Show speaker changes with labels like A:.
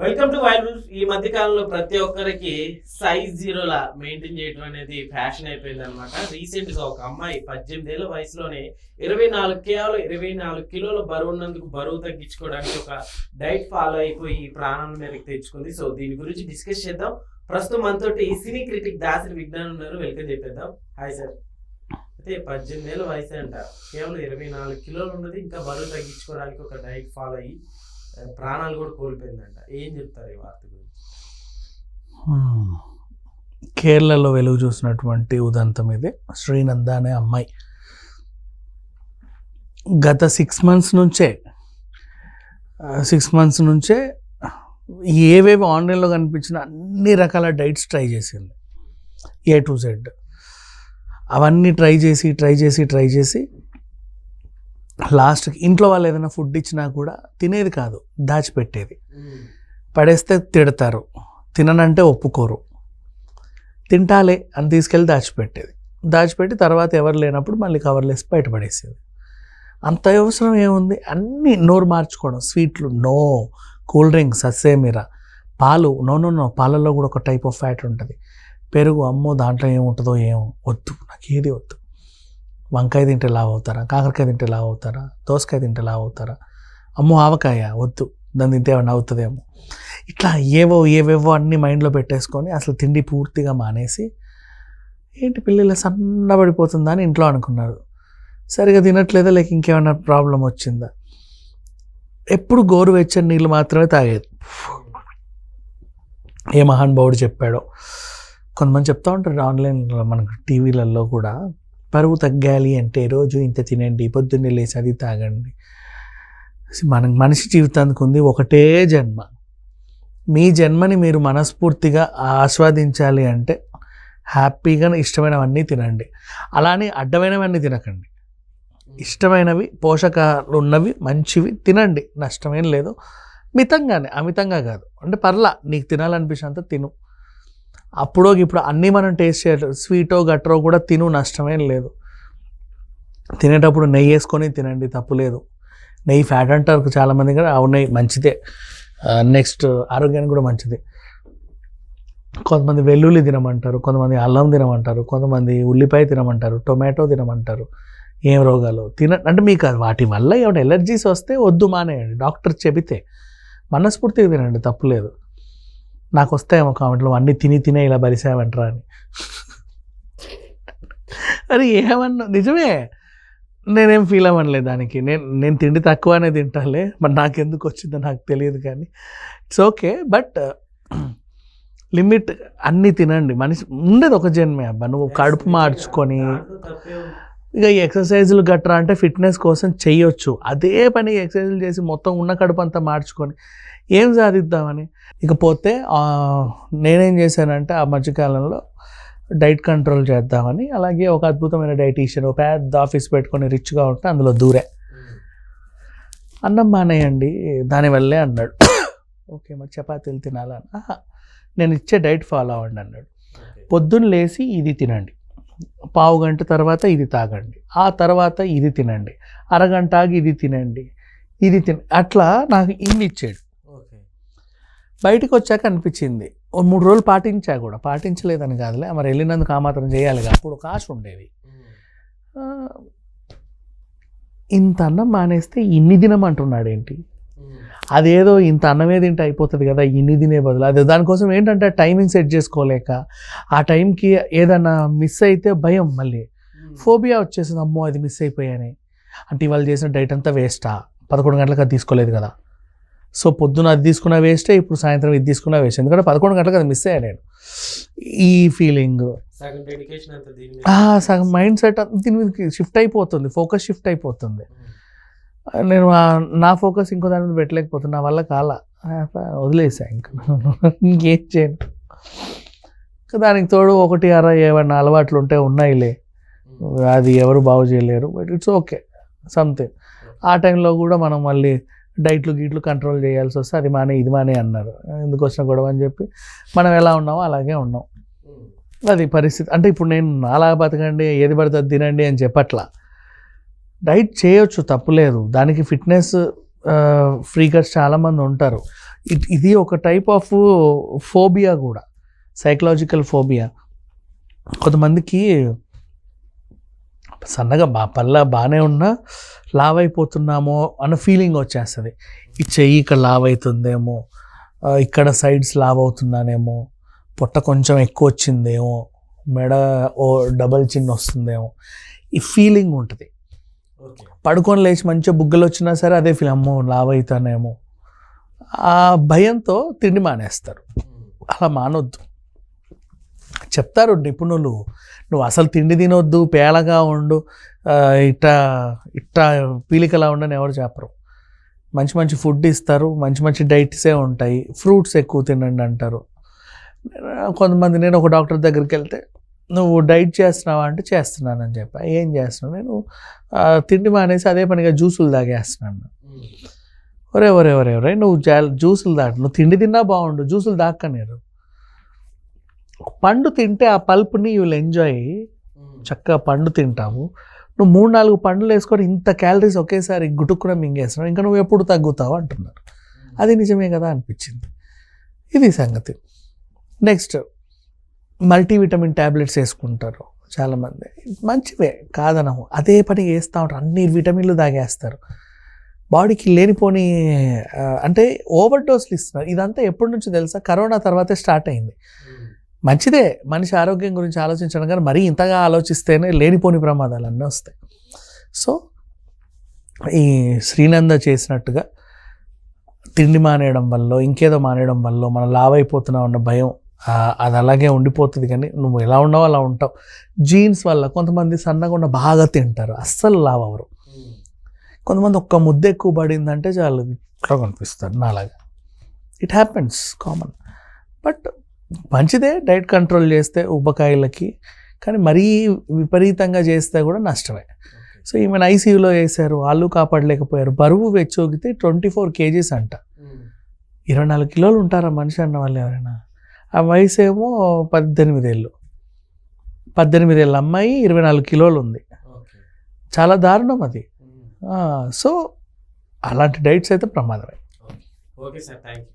A: Welcome to wild rules. ఈ మధ్య కాలంలో ప్రతి ఒక్కరికి సైజ్ జీరోలా మెయింటైన్ చేయడం అనేది ఫ్యాషన్ అయిపోయింది అనమాట. రీసెంట్ గా ఒక అమ్మాయి 18 ఏళ్ల వయసులోనే 24 కిలోల బరువు ఉన్నందుకు బరువు తగ్గించుకోవడానికి ఒక డైట్ ఫాలో అయిపోయి ప్రాణాల మీదకి తెచ్చుకుంది. సో దీని గురించి డిస్కస్ చేద్దాం. ప్రస్తుతం మనతోటి సినీ క్రిటిక్ దాసరి విజ్ఞానం ఉన్నారు. వెల్కమ్ చెప్పేద్దాం. Hi sir. అయితే 18 ఏళ్ల వయసు అంట, కేవలం 24 కిలోలు ఉన్నది, ఇంకా బరువు తగ్గించుకోవడానికి ఒక డైట్ ఫాలో అయ్యి ప్రాణాలు కూడా కోల్పోయిందంట. ఏం చెప్తారు ఈ వార్త గురించి?
B: కేరళలో వెలుగు చూసినటువంటి ఉదంతం ఇది. శ్రీనంద అనే అమ్మాయి గత 6 months నుంచే ఏవేవి ఆన్లైన్లో కనిపించిన అన్ని రకాల డైట్స్ ట్రై చేసింది, A to Z. అవన్నీ ట్రై చేసి లాస్ట్కి ఇంట్లో వాళ్ళు ఏదైనా ఫుడ్ ఇచ్చినా కూడా తినేది కాదు, దాచిపెట్టేది. పడేస్తే తిడతారు, తిననంటే ఒప్పుకోరు, తింటాలే అని తీసుకెళ్ళి దాచిపెట్టి తర్వాత ఎవరు లేనప్పుడు మళ్ళీ కవర్లేసి బయటపడేసేది. అంత అవసరం ఏముంది? అన్నీ నోరు మార్చుకోవడం. స్వీట్లు నో, కూల్ డ్రింక్స్ అస్సేమిరా, పాలు నో, పాలల్లో కూడా ఒక టైప్ ఆఫ్ ఫ్యాట్ ఉంటుంది. పెరుగు అమ్మో దాంట్లో ఏముంటుందో ఏమో, వద్దు, నాకు ఏది వద్దు. వంకాయ తింటే లావు అవుతారా, కాకరకాయ తింటే లావు అవుతారా, దోసకాయ తింటే లావు అవుతారా, అమ్మో ఆవకాయ వద్దు, దాన్ని తింటే ఏమన్నా అవుతుందేమో. ఇట్లా ఏవేవో అన్నీ మైండ్లో పెట్టేసుకొని అసలు తిండి పూర్తిగా మానేసి, ఏంటి పిల్లలు సన్నబడిపోతుందా అని ఇంట్లో అనుకున్నారు. సరిగా తినట్లేదా, లేక ఇంకేమైనా ప్రాబ్లం వచ్చిందా? ఎప్పుడు గోరువెచ్చని నీళ్ళు మాత్రమే తాగేది. ఏ మహానుభావుడు చెప్పాడో. కొంతమంది చెప్తా ఉంటారు ఆన్లైన్లో, మనకు టీవీలలో కూడా, బరువు తగ్గాలి అంటే రోజు ఇంత తినండి, పొద్దున్నే లేచి అది తాగండి. మనిషి జీవితానికి ఉంది ఒకటే జన్మ. మీ జన్మని మీరు మనస్ఫూర్తిగా ఆస్వాదించాలి అంటే హ్యాపీగా ఇష్టమైనవన్నీ తినండి. అలానే అడ్డమైనవన్నీ తినకండి. ఇష్టమైనవి, పోషకాలు ఉన్నవి, మంచివి తినండి, నష్టమేం లేదు. మితంగానే, అమితంగా కాదు. అంటే పర్లా, నీకు తినాలనిపించినంత తిను. అప్పుడో ఇప్పుడు అన్నీ మనం టేస్ట్ చేయాలి. స్వీటో గట్రో కూడా తిను, నష్టమేం లేదు. తినేటప్పుడు నెయ్యి వేసుకొని తినండి, తప్పులేదు. నెయ్యి ఫ్యాట్ అంటారు చాలామంది, కదా నెయ్యి మంచిదే, నెక్స్ట్ ఆరోగ్యానికి కూడా మంచిది. కొంతమంది వెల్లుల్లి తినమంటారు, కొంతమంది అల్లం తినమంటారు, కొంతమంది ఉల్లిపాయ తినమంటారు, టొమాటో తినమంటారు. ఏం రోగాలు అంటే మీకు వాటి వల్ల ఏమైనా ఎలర్జీస్ వస్తే వద్దు, మానేయండి. డాక్టర్ చెబితే మనస్ఫూర్తిగా తినండి, తప్పులేదు. నాకు వస్తాయేమో కామెంట్లో, అన్నీ తినే ఇలా బలిసావంటరా అని. అది ఏమన్నా నిజమే, నేనేం ఫీల్ అవ్వనులేదు దానికి. నేను తిండి తక్కువనే తింటాలే, మరి నాకెందుకు వచ్చిందో నాకు తెలియదు, కానీ ఇట్స్ ఓకే. బట్ లిమిట్, అన్నీ తినండి. మనిషి ఉండేది ఒక జన్మే అబ్బా. నువ్వు కడుపు మార్చుకొని ఇక ఎక్సర్సైజులు గట్రా అంటే ఫిట్నెస్ కోసం చెయ్యొచ్చు. అదే పని ఎక్సర్సైజులు చేసి మొత్తం ఉన్న కడుపు అంతా మార్చుకొని ఏం సాధిద్దామని. ఇకపోతే నేనేం చేశానంటే ఆ మధ్యకాలంలో డైట్ కంట్రోల్ చేద్దామని, అలాగే ఒక అద్భుతమైన డైటీషియన్, ఒక పెద్ద ఆఫీస్ పెట్టుకొని రిచ్గా ఉంటే అందులో దూరే. అన్నం మానేయండి దానివల్లే అన్నాడు. ఓకే, మరి చపాతీలు తినాలని, నేను ఇచ్చే డైట్ ఫాలో అవ్వండి అన్నాడు. పొద్దున్న లేచి ఇది తినండి, పావు గంట తర్వాత ఇది తాగండి, ఆ తర్వాత ఇది తినండి, అరగంట ఆగి ఇది తినండి, అట్లా నాకు ఇన్ని ఇచ్చాడు. బయటకు వచ్చాక అనిపించింది, 3 రోజులు పాటించా కూడా. పాటించలేదని కాదులే, మరి వెళ్ళినందుకు ఆ మాత్రం చేయాలి. అప్పుడు ఒక ఆశ ఉండేది. ఇంత అన్నం మానేస్తే ఇన్ని తినమంటున్నాడు ఏంటి? అదేదో ఇంత అన్నమే తింటే అయిపోతుంది కదా, ఇన్ని తినే బదులు. అదే దానికోసం ఏంటంటే టైమింగ్ సెట్ చేసుకోలేక, ఆ టైంకి ఏదన్నా మిస్ అయితే భయం, మళ్ళీ ఫోబియా వచ్చేసింది. అమ్మో అది మిస్ అయిపోయాని, అంటే ఇవాళ చేసిన డైట్ అంతా వేస్టా, 11 గంటలకు అది తీసుకోలేదు కదా, సో పొద్దున అది తీసుకున్న వేస్టే, ఇప్పుడు సాయంత్రం ఇది తీసుకున్న వేస్ట్, ఎందుకంటే 11 గంటలకు అది మిస్ అయ్యా నేను. ఈ ఫీలింగ్, సగం మైండ్ సెట్ దీని మీద షిఫ్ట్ అయిపోతుంది, ఫోకస్ షిఫ్ట్ అయిపోతుంది. నేను నా ఫోకస్ ఇంకో దాని మీద పెట్టలేకపోతున్నా, నా వల్ల కాలా, వదిలేసా. ఇంకేం చేయను. దానికి తోడు ఒకటి ఏమన్నా అలవాట్లు ఉంటే ఉన్నాయిలే, అది ఎవరు బాగు చేయలేరు. But it's okay, something. ఆ టైంలో కూడా మనం మళ్ళీ డైట్లు కంట్రోల్ చేయాల్సి వస్తే అది మానే ఇది మానే అన్నారు. ఎందుకు వచ్చిన గొడవ అని చెప్పి మనం ఎలా ఉన్నామో అలాగే ఉన్నాం. అది పరిస్థితి. అంటే ఇప్పుడు నేను అలా బతకండి, ఏది పడితే అది తినండి అని చెప్పట్లా. డైట్ చేయొచ్చు, తప్పులేదు. దానికి ఫిట్నెస్ ఫ్రీకర్స్ చాలామంది ఉంటారు. ఇది ఒక టైప్ ఆఫ్ ఫోబియా కూడా, సైకలాజికల్ ఫోబియా. కొంతమందికి సన్నగా బాగానే ఉన్నా లావ్ అయిపోతున్నామో అన్న ఫీలింగ్ వచ్చేస్తుంది. ఈ చెయ్యి ఇక్కడ లావ్ అవుతుందేమో, ఇక్కడ సైడ్స్ లావ్ అవుతున్నానేమో, పొట్ట కొంచెం ఎక్కువ వచ్చిందేమో, మెడ ఓ డబల్ చిన్ వస్తుందేమో, ఈ ఫీలింగ్ ఉంటుంది. పడుకొని లేచి మంచిగా బుగ్గలు వచ్చినా సరే అదే ఫీల్, అమ్మో లావ్ అవుతానేమో. ఆ భయంతో తిండి మానేస్తారు. అలా మానొద్దు. చెప్తారు నిపుణులు, నువ్వు అసలు తిండి తినొద్దు, పేలగా ఉండు, ఇట్టా పీలికలా ఉండని ఎవరు చెప్పరు. మంచి మంచి ఫుడ్ ఇస్తారు, మంచి మంచి డైట్సే ఉంటాయి, ఫ్రూట్స్ ఎక్కువ తినండి అంటారు. కొంతమంది, నేను ఒక డాక్టర్ దగ్గరికి వెళ్తే, నువ్వు డైట్ చేస్తున్నావా అంటే చేస్తున్నానని చెప్పా. ఏం చేస్తున్నావు? నేను తిండి మానేసి అదే పనిగా జ్యూసులు తాగేస్తున్నాను. ఒరే నువ్వు జ్యూసులు తాగు, నువ్వు తిండి తిన్నా బాగుండు, జ్యూసులు తాక్కనేరు. పండు తింటే ఆ పల్ప్ని యూ విల్ ఎంజాయ్, చక్కగా పండు తింటావు. నువ్వు 3-4 పండ్లు వేసుకొని ఇంత క్యాలరీస్ ఒకేసారి గుటుక్కున మింగేస్తున్నావు, ఇంకా నువ్వు ఎప్పుడు తగ్గుతావు అంటున్నారు. అది నిజమే కదా అనిపించింది. ఇది సంగతి. నెక్స్ట్, మల్టీవిటమిన్ ట్యాబ్లెట్స్ వేసుకుంటారు చాలామంది. మంచివే కాదనము, అదే పని వేస్తూ ఉంటారు, అన్ని విటమిన్లు తాగేస్తారు, బాడీకి లేనిపోని అంటే ఓవర్ డోస్లు ఇస్తున్నారు. ఇదంతా ఎప్పటి నుంచి తెలుసా? కరోనా తర్వాతే స్టార్ట్ అయింది. మంచిదే మనిషి ఆరోగ్యం గురించి ఆలోచించడం, కానీ మరీ ఇంతగా ఆలోచిస్తేనే లేనిపోని ప్రమాదాలు అన్నీ వస్తాయి. సో ఈ శ్రీనంద చేసినట్టుగా తిండి మానేయడం వల్ల, ఇంకేదో మానేయడం వల్ల మనం లావ్ అయిపోతున్నావు అన్న భయం అది అలాగే ఉండిపోతుంది. కానీ నువ్వు ఎలా ఉన్నావో అలా ఉంటావు. జీన్స్ వల్ల కొంతమంది సన్నగా ఉన్న బాగా తింటారు, అస్సలు లావ్ అవ్వరు. కొంతమంది ఒక్క ముద్ద ఎక్కువ పడిందంటే చాలు ఇట్లా కనిపిస్తారు నాలాగా. It happens, common. బట్ మంచిదే డైట్ కంట్రోల్ చేస్తే ఉబ్బకాయలకి, కానీ మరీ విపరీతంగా చేస్తే కూడా నష్టమే. సో ఈమెను ఐసీయూలో వేశారు, వాళ్ళు కాపాడలేకపోయారు. బరువు వెచ్చోగితే 24 kgs అంట. 24 కిలోలు ఉంటారా మనిషి అన్న వాళ్ళు ఎవరైనా? ఆ వయసు ఏమో 18 ఏళ్ళు. 18 ఏళ్ళ అమ్మాయి 24 కిలోలు ఉంది. చాలా దారుణం అది. సో అలాంటి డైట్స్ అయితే ప్రమాదమే.
A: Okay sir, thank you.